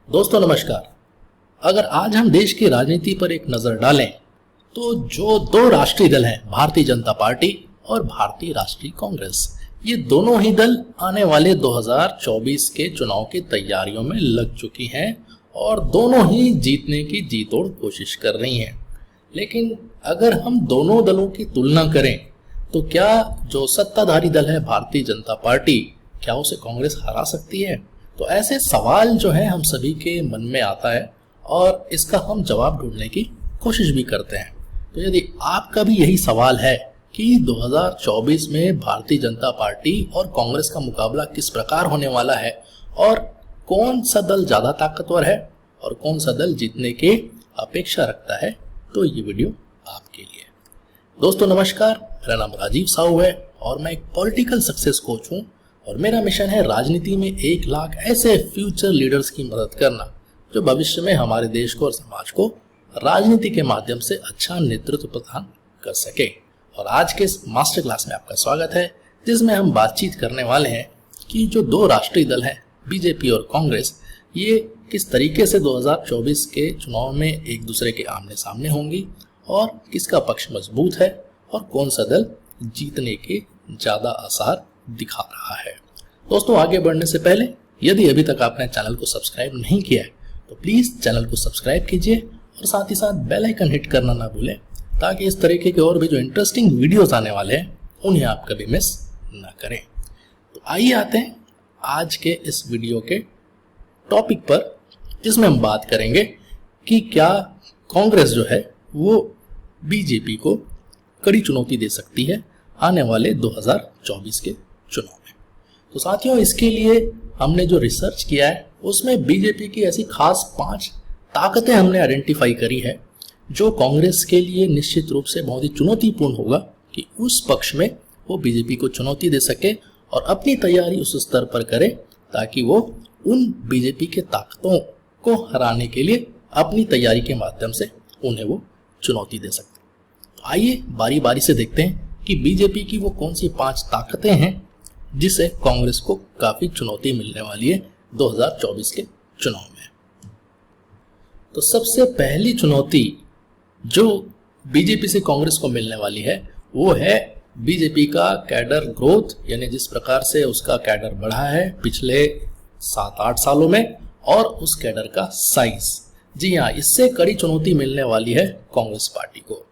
दोस्तों नमस्कार। अगर आज हम देश की राजनीति पर एक नजर डालें तो जो दो राष्ट्रीय दल हैं, भारतीय जनता पार्टी और भारतीय राष्ट्रीय कांग्रेस, ये दोनों ही दल आने वाले 2024 के चुनाव की तैयारियों में लग चुकी हैं और दोनों ही जीतने की जी तोड़ कोशिश कर रही हैं। लेकिन अगर हम दोनों दलों की तुलना करें तो क्या जो सत्ताधारी दल है भारतीय जनता पार्टी, क्या उसे कांग्रेस हरा सकती है? तो ऐसे सवाल जो है हम सभी के मन में आता है और इसका हम जवाब ढूंढने की कोशिश भी करते हैं। तो यदि आपका भी यही सवाल है कि 2024 में भारतीय जनता पार्टी और कांग्रेस का मुकाबला किस प्रकार होने वाला है और कौन सा दल ज्यादा ताकतवर है और कौन सा दल जीतने की अपेक्षा रखता है, तो ये वीडियो आपके लिए। दोस्तों नमस्कार, मेरा नाम राजीव साहू है और मैं एक पॉलिटिकल सक्सेस कोच हूँ और मेरा मिशन है राजनीति में 1 लाख ऐसे फ्यूचर लीडर्स की मदद करना जो भविष्य में हमारे देश को और समाज को राजनीति के माध्यम से अच्छा नेतृत्व प्रदान कर सके। और आज के इस मास्टर क्लास में आपका स्वागत है, जिसमें हम बातचीत करने वाले हैं कि जो दो राष्ट्रीय दल हैं बीजेपी और कांग्रेस, ये किस तरीके से 2024 के चुनाव में एक दूसरे के आमने सामने होंगी और किसका पक्ष मजबूत है और कौन सा दल जीतने के ज्यादा आसार दिखा रहा है। दोस्तों आगे बढ़ने से पहले यदि अभी तक आपने चैनल को सब्सक्राइब नहीं किया है तो प्लीज चैनल को सब्सक्राइब कीजिए और साथ ही साथ बेल आइकन हिट करना ना भूलें, ताकि इस तरीके के और भी जो इंटरेस्टिंग वीडियोस आने वाले हैं उन्हें आप कभी मिस ना करें। तो आइए आते हैं आज के इस वीडियो के टॉपिक पर, जिसमें हम बात करेंगे कि क्या कांग्रेस जो है वो बीजेपी को कड़ी चुनौती दे सकती है आने वाले 2024 के चुनाव में। तो साथियों, इसके लिए हमने जो रिसर्च किया है उसमें बीजेपी की ऐसी खास 5 ताकतें हमने आइडेंटिफाई करी है जो कांग्रेस के लिए निश्चित रूप से बहुत ही चुनौतीपूर्ण होगा कि उस पक्ष में वो बीजेपी को चुनौती दे सके और अपनी तैयारी उस स्तर पर करे ताकि वो उन बीजेपी के ताकतों को हराने के लिए अपनी तैयारी के माध्यम से उन्हें वो चुनौती दे सकते। तो आइए बारी बारी से देखते हैं कि बीजेपी की वो कौन सी 5 ताकतें हैं जिसे कांग्रेस को काफी चुनौती मिलने वाली है 2024 के चुनाव में। तो सबसे पहली चुनौती जो बीजेपी से कांग्रेस को मिलने वाली है वो है बीजेपी का कैडर ग्रोथ, यानी जिस प्रकार से उसका कैडर बढ़ा है पिछले 7-8 सालों में, और उस कैडर का साइज। जी हाँ, इससे कड़ी चुनौती मिलने वाली है कांग्रेस पार्टी को।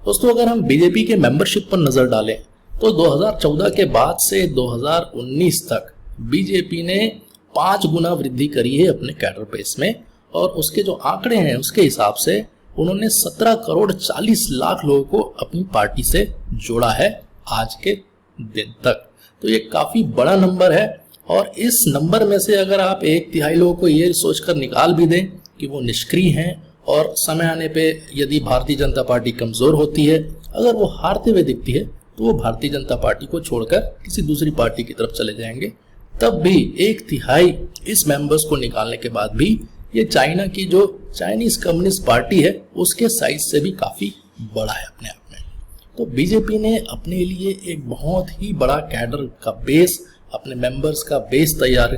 दोस्तों अगर हम बीजेपी के मेंबरशिप पर नजर डालें तो 2014 के बाद से 2019 तक बीजेपी ने 5 गुना वृद्धि करी है अपने कैडर बेस में, और उसके जो आंकड़े हैं उसके हिसाब से उन्होंने 17 करोड़ 40 लाख लोगों को अपनी पार्टी से जोड़ा है आज के दिन तक। तो ये काफी बड़ा नंबर है और इस नंबर में से अगर आप 1/3 लोगों को ये सोचकर निकाल भी दें कि वो निष्क्रिय हैं और समय आने पे यदि भारतीय जनता पार्टी कमजोर होती है, अगर वो हारते हुए दिखती है तो वो भारतीय जनता पार्टी को छोड़कर किसी दूसरी पार्टी की तरफ चले जाएंगे, तब भी 1/3 इस मेंबर्स को निकालने के बाद भी ये चाइना की जो चाइनीज कम्युनिस्ट पार्टी है उसके साइज से भी काफी बड़ा है अपने आप में। तो बीजेपी ने अपने लिए एक बहुत ही बड़ा कैडर का बेस, अपने मेंबर्स का बेस तैयार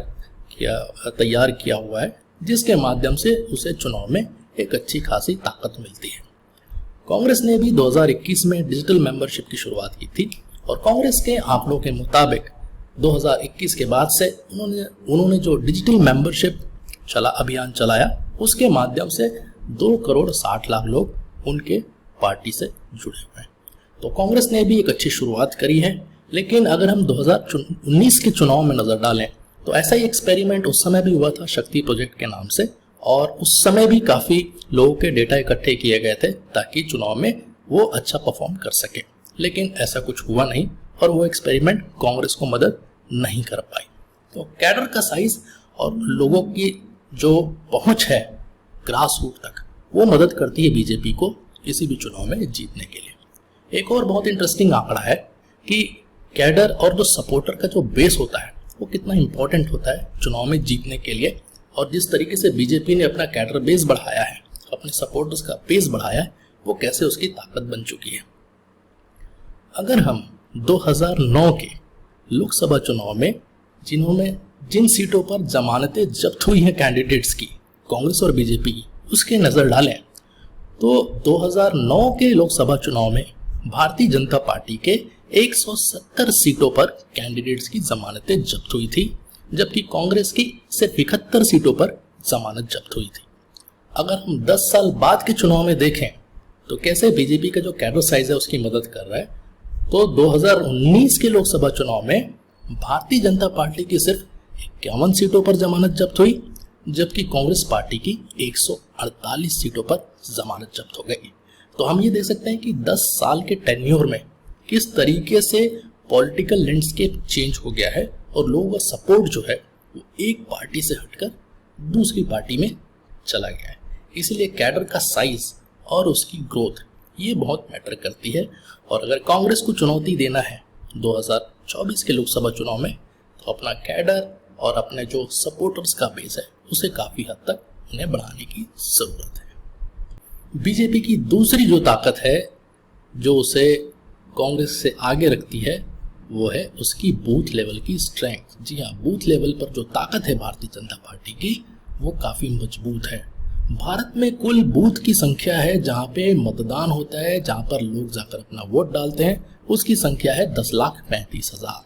किया हुआ है, जिसके माध्यम से उसे चुनाव में एक अच्छी खासी ताकत मिलती है। कांग्रेस ने भी 2021 में डिजिटल मेंबरशिप की शुरुआत की थी और कांग्रेस के आंकड़ों के मुताबिक 2021 के बाद से उन्होंने जो डिजिटल मेंबरशिप अभियान चलाया उसके माध्यम से 2 करोड़ 60 लाख लोग उनके पार्टी से जुड़े हुए हैं। तो कांग्रेस ने भी एक अच्छी शुरुआत करी है। लेकिन अगर हम 2019 के चुनाव में नजर डालें तो ऐसा ही एक्सपेरिमेंट उस समय भी हुआ था शक्ति प्रोजेक्ट के नाम से, और उस समय भी काफी लोगों के डेटा इकट्ठे किए गए थे ताकि चुनाव में वो अच्छा परफॉर्म कर सके। लेकिन ऐसा कुछ हुआ नहीं और वो एक्सपेरिमेंट कांग्रेस को मदद नहीं कर पाई। तो कैडर का साइज और लोगों की जो पहुंच है ग्रास रूट तक, वो मदद करती है बीजेपी को किसी भी चुनाव में जीतने के लिए। एक और बहुत इंटरेस्टिंग आंकड़ा है कि कैडर और जो सपोर्टर का जो बेस होता है वो कितना इंपॉर्टेंट होता है चुनाव में जीतने के लिए, और जिस तरीके से बीजेपी ने अपना कैडर बेस बढ़ाया है, अपने सपोर्टर्स का बेस बढ़ाया है, वो कैसे उसकी ताकत बन चुकी है। अगर हम 2009 के लोकसभा चुनाव में जिन सीटों पर जमानतें जब्त हुई हैं कैंडिडेट्स की कांग्रेस और बीजेपी की उसके नजर डालें तो 2009 के लोकसभा चुनाव में भारतीय जनता पार्टी के 170 सीटों पर कैंडिडेट्स की जमानतें जब्त हुई थी, जबकि कांग्रेस की सिर्फ 71 सीटों पर जमानत जब्त हुई थी। अगर हम 10 साल बाद के चुनाव में देखें तो कैसे बीजेपी का जो कैडर साइज है उसकी मदद कर रहा है, तो 2019 के लोकसभा चुनाव में भारतीय जनता पार्टी की सिर्फ 51 सीटों पर जमानत जब्त हुई, जबकि कांग्रेस पार्टी की 148 सीटों पर जमानत जब्त हो गई। तो हम ये देख सकते हैं कि 10 साल के टेन्योर में किस तरीके से पॉलिटिकल लैंडस्केप चेंज हो गया है और लोगों का सपोर्ट जो है वो एक पार्टी से हटकर दूसरी पार्टी में चला गया है। इसीलिए कैडर का साइज और उसकी ग्रोथ ये बहुत मैटर करती है। और अगर कांग्रेस को चुनौती देना है 2024 के लोकसभा चुनाव में तो अपना कैडर और अपने जो सपोर्टर्स का बेस है उसे काफी हद तक उन्हें बढ़ाने की जरूरत है। बीजेपी की दूसरी जो ताकत है जो उसे कांग्रेस से आगे रखती है वो है उसकी बूथ लेवल की स्ट्रेंथ। जी हाँ, बूथ लेवल पर जो ताकत है भारतीय जनता पार्टी की वो काफी मजबूत है। भारत में कुल बूथ की संख्या है जहां पे मतदान होता है, जहां पर लोग जाकर अपना वोट डालते हैं, उसकी संख्या है 10,35,000।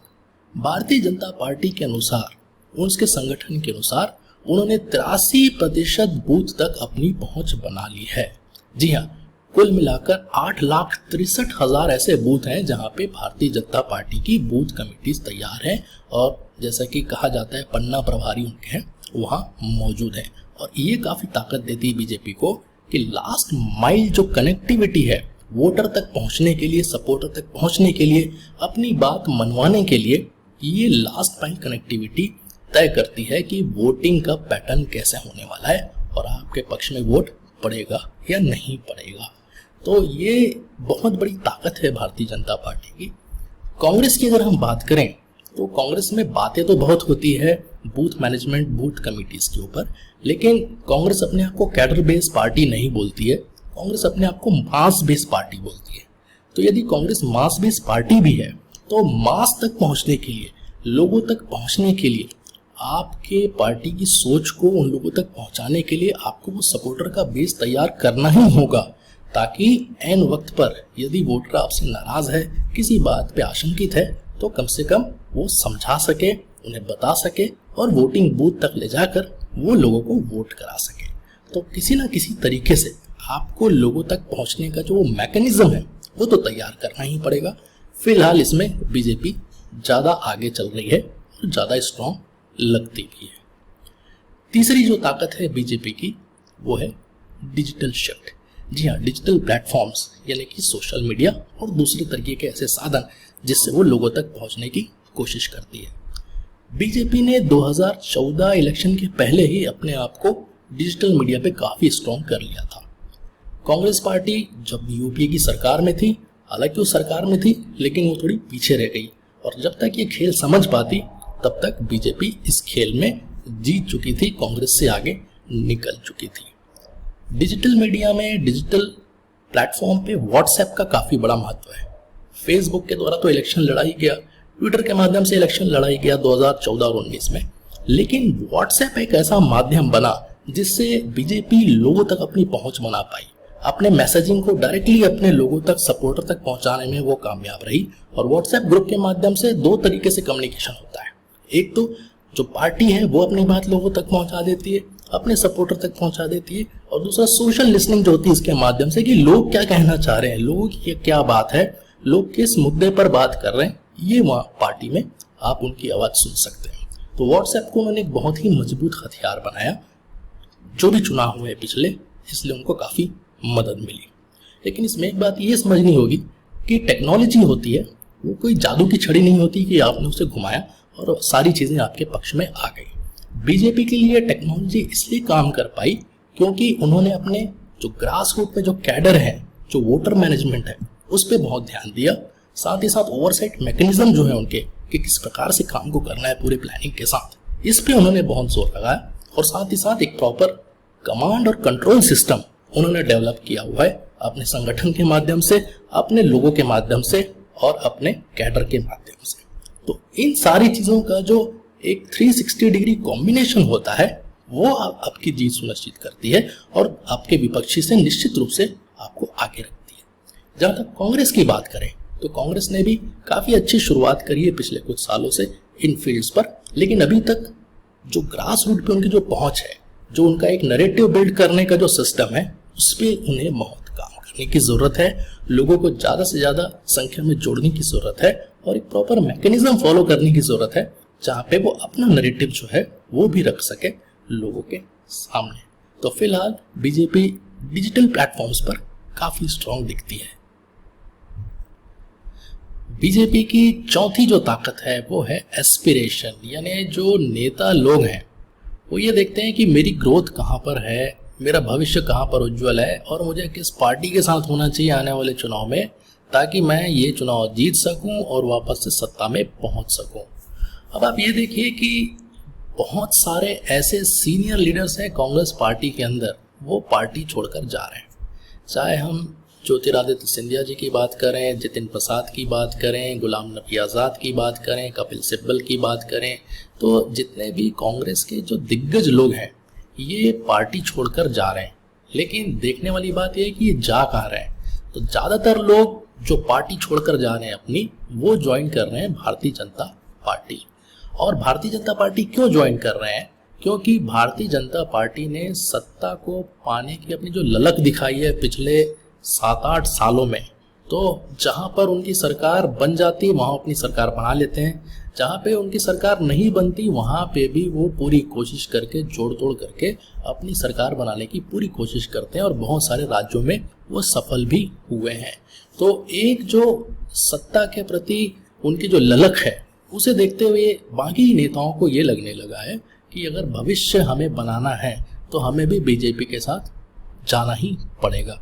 भारतीय जनता पार्टी के अनुसार, उसके संगठन के अनुसार उन्होंने 83% बूथ तक अपनी पहुंच बना ली है। जी हाँ, कुल मिलाकर 8,63,000 ऐसे बूथ हैं जहां पे भारतीय जनता पार्टी की बूथ कमेटीज तैयार है और जैसा कि कहा जाता है पन्ना प्रभारी उनके हैं वहां मौजूद है। और ये काफी ताकत देती है बीजेपी को कि लास्ट माइल जो कनेक्टिविटी है वोटर तक पहुंचने के लिए, सपोर्टर तक पहुंचने के लिए, अपनी बात मनवाने के लिए, ये लास्ट माइल कनेक्टिविटी तय करती है कि वोटिंग का पैटर्न कैसे होने वाला है और आपके पक्ष में वोट पड़ेगा या नहीं पड़ेगा। तो ये बहुत बड़ी ताकत है भारतीय जनता पार्टी की। कांग्रेस की अगर हम बात करें तो कांग्रेस में बातें तो बहुत होती है बूथ मैनेजमेंट, बूथ कमिटीज के ऊपर, लेकिन कांग्रेस अपने आप को कैडर बेस्ड पार्टी नहीं बोलती है, कांग्रेस अपने आप को मास बेस्ड पार्टी बोलती है। तो यदि कांग्रेस मास बेस्ड पार्टी भी है तो मास तक पहुंचने के लिए, लोगों तक पहुंचने के लिए, आपके पार्टी की सोच को उन लोगों तक पहुंचाने के लिए आपको वो सपोर्टर का बेस तैयार करना ही होगा, ताकि एन वक्त पर यदि वोटर आपसे नाराज है, किसी बात पे आशंकित है, तो कम से कम वो समझा सके, उन्हें बता सके और वोटिंग बूथ तक ले जाकर वो लोगों को वोट करा सके। तो किसी ना किसी तरीके से आपको लोगों तक पहुंचने का जो मैकेनिज्म है वो तो तैयार करना ही पड़ेगा। फिलहाल इसमें बीजेपी ज्यादा आगे चल रही है और ज्यादा स्ट्रॉन्ग लगती भी है। तीसरी जो ताकत है बीजेपी की वो है डिजिटल शिफ्ट। जी हाँ, डिजिटल प्लेटफॉर्म्स यानी कि सोशल मीडिया और दूसरे तरीके के ऐसे साधन जिससे वो लोगों तक पहुंचने की कोशिश करती है। बीजेपी ने 2014 इलेक्शन के पहले ही अपने आप को डिजिटल मीडिया पे काफी स्ट्रॉन्ग कर लिया था। कांग्रेस पार्टी जब यूपीए की सरकार में थी, हालांकि वो सरकार में थी लेकिन वो थोड़ी पीछे रह गई और जब तक ये खेल समझ पाती तब तक बीजेपी इस खेल में जीत चुकी थी, कांग्रेस से आगे निकल चुकी थी। डिजिटल मीडिया में, डिजिटल प्लेटफॉर्म पे व्हाट्सएप का काफी बड़ा महत्व है। फेसबुक के द्वारा तो इलेक्शन लड़ा ही गया, ट्विटर के माध्यम से इलेक्शन लड़ाई गया 2014 और 19 में, लेकिन व्हाट्सएप एक ऐसा माध्यम बना जिससे बीजेपी लोगों तक अपनी पहुंच बना पाई, अपने मैसेजिंग को डायरेक्टली अपने लोगों तक, सपोर्टर तक पहुंचाने में वो कामयाब रही। और व्हाट्सएप ग्रुप के माध्यम से दो तरीके से कम्युनिकेशन होता है, एक तो जो पार्टी है वो अपनी बात लोगों तक पहुंचा देती है, अपने सपोर्टर तक पहुंचा देती है, और दूसरा सोशल लिसनिंग जो होती है इसके माध्यम से कि लोग क्या कहना चाह रहे हैं, लोगों की क्या बात है, लोग किस मुद्दे पर बात कर रहे हैं, ये वहाँ पार्टी में आप उनकी आवाज सुन सकते हैं। तो व्हाट्सएप को उन्होंने एक बहुत ही मजबूत हथियार बनाया, जो भी चुनाव हुए पिछले, इसलिए उनको काफी मदद मिली। लेकिन इसमें एक बात ये समझनी होगी कि टेक्नोलॉजी होती है वो कोई जादू की छड़ी नहीं होती कि आपने उसे घुमाया और सारी चीजें आपके पक्ष में आ गई। बीजेपी के लिए टेक्नोलॉजी इसलिए काम कर पाई क्योंकि उन्होंने अपने जो ग्रास रूट पे जो कैडर है, जो वोटर मैनेजमेंट है, उस पर बहुत ध्यान दिया। साथ ही साथ ओवरसाइट मैकेनिज्म जो है उनके कि किस प्रकार से काम को करना है पूरे प्लानिंग के साथ, इस पे उन्होंने बहुत जोर लगाया। और साथ ही साथ एक प्रॉपर कमांड और कंट्रोल सिस्टम उन्होंने डेवलप किया हुआ है अपने संगठन के माध्यम से, अपने लोगों के माध्यम से और अपने कैडर के माध्यम से। तो इन सारी चीजों का जो एक 360 डिग्री कॉम्बिनेशन होता है वो आपकी जीत सुनिश्चित करती है और आपके विपक्षी से निश्चित रूप से आपको आगे रखती है। जहां तक कांग्रेस की बात करें तो कांग्रेस ने भी काफी अच्छी शुरुआत करी है पिछले कुछ सालों से इन फील्ड्स पर, लेकिन अभी तक जो ग्रास रूट पे उनकी जो पहुंच है, जो उनका एक नैरेटिव बिल्ड करने का जो सिस्टम है, उस पर उन्हें बहुत काम करने की जरूरत है। लोगों को ज्यादा से ज्यादा संख्या में जोड़ने की जरूरत है और एक प्रॉपर मैकेनिज्म फॉलो करने की जरूरत है जहां पे वो अपना नैरेटिव जो है वो भी रख सके लोगों के सामने। तो फिलहाल बीजेपी डिजिटल प्लेटफॉर्म्स पर काफी स्ट्रांग दिखती है। बीजेपी की चौथी जो ताकत है वो है एस्पिरेशन, यानी जो नेता लोग हैं वो ये देखते हैं कि मेरी ग्रोथ कहाँ पर है, मेरा भविष्य कहाँ पर उज्जवल है और मुझे किस पार्टी के साथ होना चाहिए आने वाले चुनाव में, ताकि मैं ये चुनाव जीत सकूं और वापस से सत्ता में पहुंच सकूं। अब आप ये देखिए कि बहुत सारे ऐसे सीनियर लीडर्स हैं कांग्रेस पार्टी के अंदर, वो पार्टी छोड़कर जा रहे हैं। चाहे हम ज्योतिरादित्य सिंधिया जी की बात करें, जितिन प्रसाद की बात करें, गुलाम नबी आज़ाद की बात करें, कपिल सिब्बल की बात करें, तो जितने भी कांग्रेस के जो दिग्गज लोग हैं ये पार्टी छोड़कर जा रहे हैं। लेकिन देखने वाली बात यह है कि ये जा कहाँ रहे हैं। तो ज़्यादातर लोग जो पार्टी छोड़कर जा रहे हैं अपनी, वो ज्वाइन कर रहे हैं भारतीय जनता पार्टी। और भारतीय जनता पार्टी क्यों ज्वाइन कर रहे हैं? क्योंकि भारतीय जनता पार्टी ने सत्ता को पाने की अपनी जो ललक दिखाई है पिछले 7-8 सालों में, तो जहां पर उनकी सरकार बन जाती है वहां अपनी सरकार बना लेते हैं, जहां पे उनकी सरकार नहीं बनती वहां पे भी वो पूरी कोशिश करके जोड़ तोड़ करके अपनी सरकार बनाने की पूरी कोशिश करते हैं और बहुत सारे राज्यों में वो सफल भी हुए हैं। तो एक जो सत्ता के प्रति उनकी जो ललक है उसे देखते हुए बाकी नेताओं को ये लगने लगा है कि अगर भविष्य हमें बनाना है तो हमें भी बीजेपी के साथ जाना ही पड़ेगा।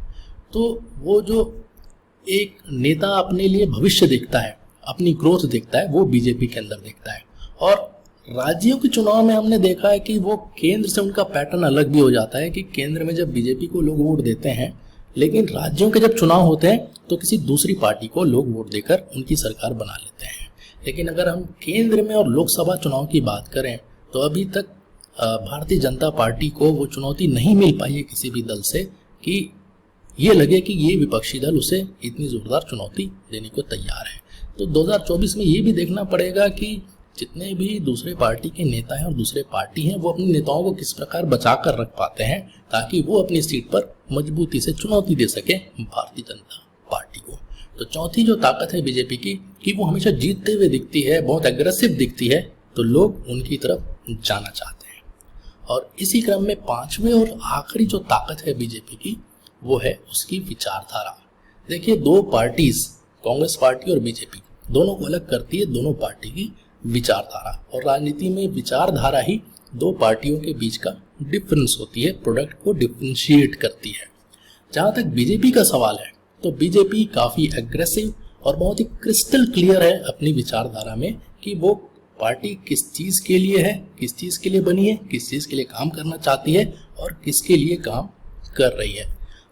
तो वो जो एक नेता अपने लिए भविष्य देखता है, अपनी ग्रोथ देखता है, वो बीजेपी के अंदर देखता है। और राज्यों के चुनाव में हमने देखा है कि वो केंद्र से उनका पैटर्न अलग भी हो जाता है कि केंद्र में जब बीजेपी को लोग वोट देते हैं, लेकिन राज्यों के जब चुनाव होते हैं तो किसी दूसरी पार्टी को लोग वोट देकर उनकी सरकार बना लेते हैं। लेकिन अगर हम केंद्र में और लोकसभा चुनाव की बात करें तो अभी तक भारतीय जनता पार्टी को वो चुनौती नहीं मिल पाई है किसी भी दल से कि ये लगे कि ये विपक्षी दल उसे इतनी जोरदार चुनौती देने को तैयार है। तो 2024 में ये भी देखना पड़ेगा कि जितने भी दूसरे पार्टी के नेता हैं और दूसरे पार्टी हैं वो अपने नेताओं को किस प्रकार बचा कर रख पाते हैं ताकि वो अपनी सीट पर मजबूती से चुनौती दे सके भारतीय जनता पार्टी को। तो चौथी जो ताकत है बीजेपी की कि वो हमेशा जीतते हुए दिखती है, बहुत एग्रेसिव दिखती है, तो लोग उनकी तरफ जाना चाहते हैं। और इसी क्रम में पांचवें और आखिरी जो ताकत है बीजेपी की वो है उसकी विचारधारा। देखिए, दो पार्टीज कांग्रेस पार्टी और बीजेपी दोनों को अलग करती है दोनों पार्टी की विचारधारा। और राजनीति में विचारधारा ही दो पार्टियों के बीच का डिफरेंस होती है, प्रोडक्ट को डिफरेंशिएट करती है। जहां तक बीजेपी का सवाल है तो बीजेपी काफी एग्रेसिव और बहुत ही क्रिस्टल क्लियर है अपनी विचारधारा में कि वो पार्टी किस चीज के लिए है, किस चीज के लिए बनी है, किस चीज के लिए काम करना चाहती है और किसके लिए काम कर रही है।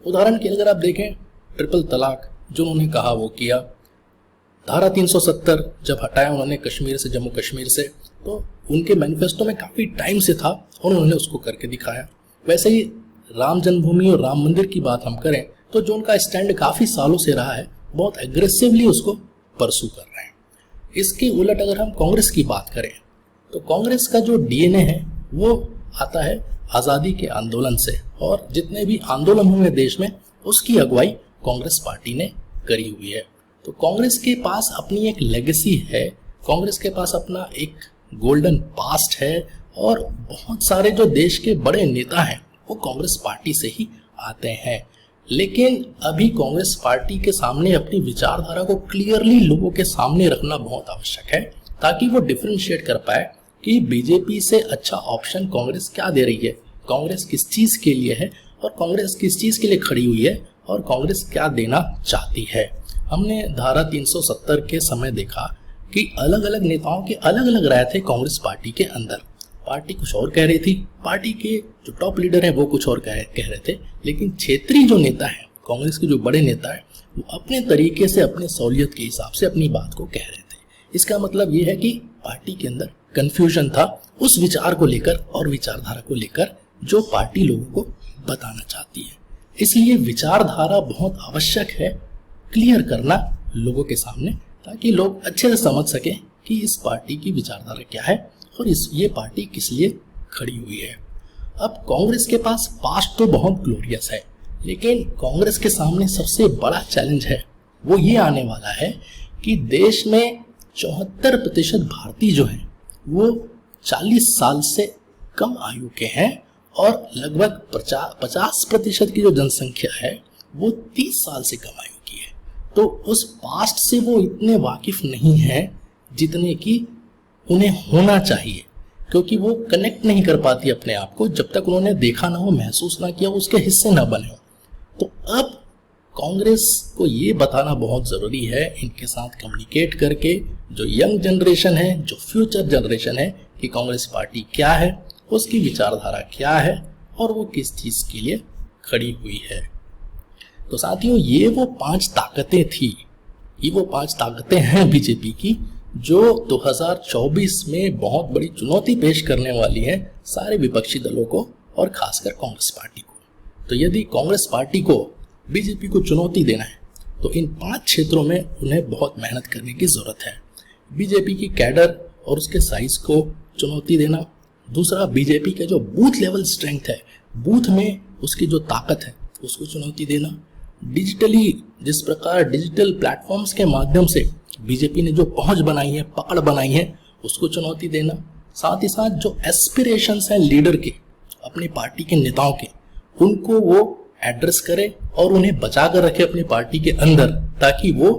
उदाहरण के लिए अगर आप देखें, ट्रिपल तलाक जो उन्होंने कहा वो किया, धारा 370 जब हटाया उन्होंने कश्मीर से, जम्मू कश्मीर से, तो उनके मैनिफेस्टो में काफी टाइम से था और उन्होंने उसको करके दिखाया। वैसे ही राम जन्मभूमि और राम मंदिर की बात हम करें तो जो उनका स्टैंड काफी सालों से रहा है, बहुत एग्रेसिवली उसको परसू कर रहे हैं। इसके उलट अगर हम कांग्रेस की बात करें तो कांग्रेस का जो डीएनए है वो आता है आजादी के आंदोलन से, और जितने भी आंदोलन हुए देश में उसकी अगुवाई कांग्रेस पार्टी ने करी हुई है। तो कांग्रेस के पास अपनी एक लेगेसी है, कांग्रेस के पास अपना एक गोल्डन पास्ट है, और बहुत सारे जो देश के बड़े नेता हैं वो कांग्रेस पार्टी से ही आते हैं। लेकिन अभी कांग्रेस पार्टी के सामने अपनी विचारधारा को क्लियरली लोगों के सामने रखना बहुत आवश्यक है ताकि वो डिफरेंशिएट कर पाए कि बीजेपी से अच्छा ऑप्शन कांग्रेस क्या दे रही है, कांग्रेस किस चीज के लिए है और कांग्रेस किस चीज के लिए खड़ी हुई है और कांग्रेस क्या देना चाहती है। हमने धारा 370 के समय देखा कि अलग अलग नेताओं के अलग अलग राय थे कांग्रेस पार्टी के अंदर। पार्टी कुछ और कह रही थी, पार्टी के जो टॉप लीडर हैं वो कुछ और कह रहे थे, लेकिन क्षेत्रीय जो नेता है, कांग्रेस के जो बड़े नेता है, वो अपने तरीके से, अपने सहूलियत के हिसाब से अपनी बात को कह रहे थे। इसका मतलब ये है कि पार्टी के अंदर कंफ्यूजन था उस विचार को लेकर और विचारधारा को लेकर जो पार्टी लोगों को बताना चाहती है। इसलिए विचारधारा बहुत आवश्यक है क्लियर करना लोगों के सामने, ताकि लोग अच्छे से समझ सकें कि इस पार्टी की विचारधारा क्या है और ये पार्टी किस लिए खड़ी हुई है। अब कांग्रेस के पास पास्ट तो बहुत ग्लोरियस है, लेकिन कांग्रेस के सामने सबसे बड़ा चैलेंज है वो ये आने वाला है कि देश में 74% भारतीय जो हैं वो 40 साल से कम आयु के हैं और लगभग 50% की जो जनसंख्या है वो 30 साल से कम आयु की है। तो उस पास्ट से वो इतने वाकिफ नहीं है जितने कि उन्हें होना चाहिए, क्योंकि वो कनेक्ट नहीं कर पाती अपने आप को जब तक उन्होंने देखा ना हो, महसूस ना किया, उसके हिस्से ना बने हो। तो अब कांग्रेस को ये बताना बहुत ज़रूरी है इनके साथ कम्युनिकेट करके, जो यंग जनरेशन है, जो फ्यूचर जनरेशन है, कि कांग्रेस पार्टी क्या है, उसकी विचारधारा क्या है और वो किस चीज़ के लिए खड़ी हुई है। तो साथियों, ये वो 5 ताकतें थी, ये वो 5 ताकतें हैं बीजेपी की, जो 2024 में बहुत बड़ी चुनौती पेश करने वाली है सारे विपक्षी दलों को और खासकर कांग्रेस पार्टी को। तो यदि कांग्रेस पार्टी को बीजेपी को चुनौती देना है तो इन 5 क्षेत्रों में उन्हें बहुत मेहनत करने की जरूरत है। बीजेपी की कैडर और उसके साइज को चुनौती देना, दूसरा बीजेपी के जो बूथ लेवल स्ट्रेंथ है, बूथ में उसकी जो ताकत है उसको चुनौती देना, डिजिटली जिस प्रकार डिजिटल प्लेटफॉर्म्स के माध्यम से बीजेपी ने जो पहुंच बनाई है, पकड़ बनाई है, उसको चुनौती देना, साथ ही साथ जो एस्पिरेशंस हैं लीडर के, अपनी पार्टी के नेताओं के, उनको वो एड्रेस करे और उन्हें बचा कर रखे अपनी पार्टी के अंदर, ताकि वो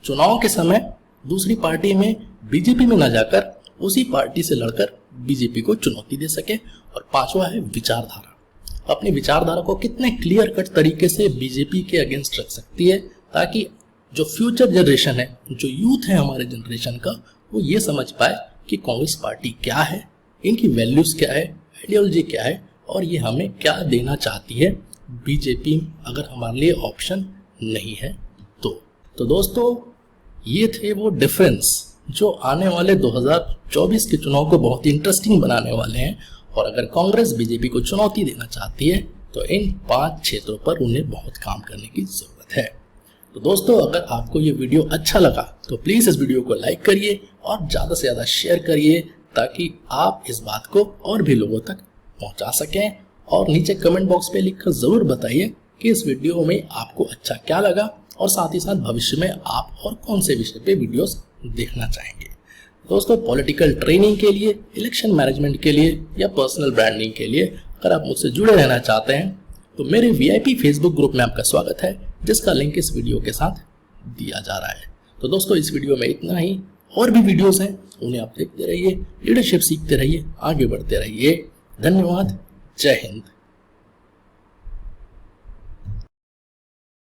चुनाव के समय दूसरी पार्टी में, बीजेपी में न जाकर उसी पार्टी से लड़कर बीजेपी को चुनौती दे सके। और 5वां है विचारधारा। अपनी विचारधारा को कितने क्लियर कट तरीके से बीजेपी के अगेंस्ट रख सकती है, ताकि जो फ्यूचर जनरेशन है, जो यूथ है हमारे जनरेशन का, वो ये समझ पाए कि कांग्रेस पार्टी क्या है, इनकी वैल्यूज क्या है, आइडियोलॉजी क्या है और ये हमें क्या देना चाहती है बीजेपी अगर हमारे लिए ऑप्शन नहीं है तो दोस्तों, ये थे वो डिफरेंस जो आने वाले 2024 के चुनाव को बहुत इंटरेस्टिंग बनाने वाले हैं। और अगर कांग्रेस बीजेपी को चुनौती देना चाहती है तो इन 5 क्षेत्रों पर उन्हें बहुत काम करने की जरूरत है। तो दोस्तों, अगर आपको ये वीडियो अच्छा लगा तो प्लीज़ इस वीडियो को लाइक करिए और ज़्यादा से ज़्यादा शेयर करिए, ताकि आप इस बात को और भी लोगों तक पहुंचा सकें। और नीचे कमेंट बॉक्स पे लिखकर ज़रूर बताइए कि इस वीडियो में आपको अच्छा क्या लगा और साथ ही साथ भविष्य में आप और कौन से विषय पे वीडियोस देखना चाहेंगे। दोस्तों, पॉलिटिकल ट्रेनिंग के लिए, इलेक्शन मैनेजमेंट के लिए या पर्सनल ब्रांडिंग के लिए अगर आप मुझसे जुड़े रहना चाहते हैं तो मेरे VIP फेसबुक ग्रुप में आपका स्वागत है, जिसका लिंक इस वीडियो के साथ दिया जा रहा है। तो दोस्तों, इस वीडियो में इतना ही। और भी वीडियोस हैं, उन्हें आप देखते रहिए, लीडरशिप सीखते रहिए, आगे बढ़ते रहिए। धन्यवाद। जय हिंद।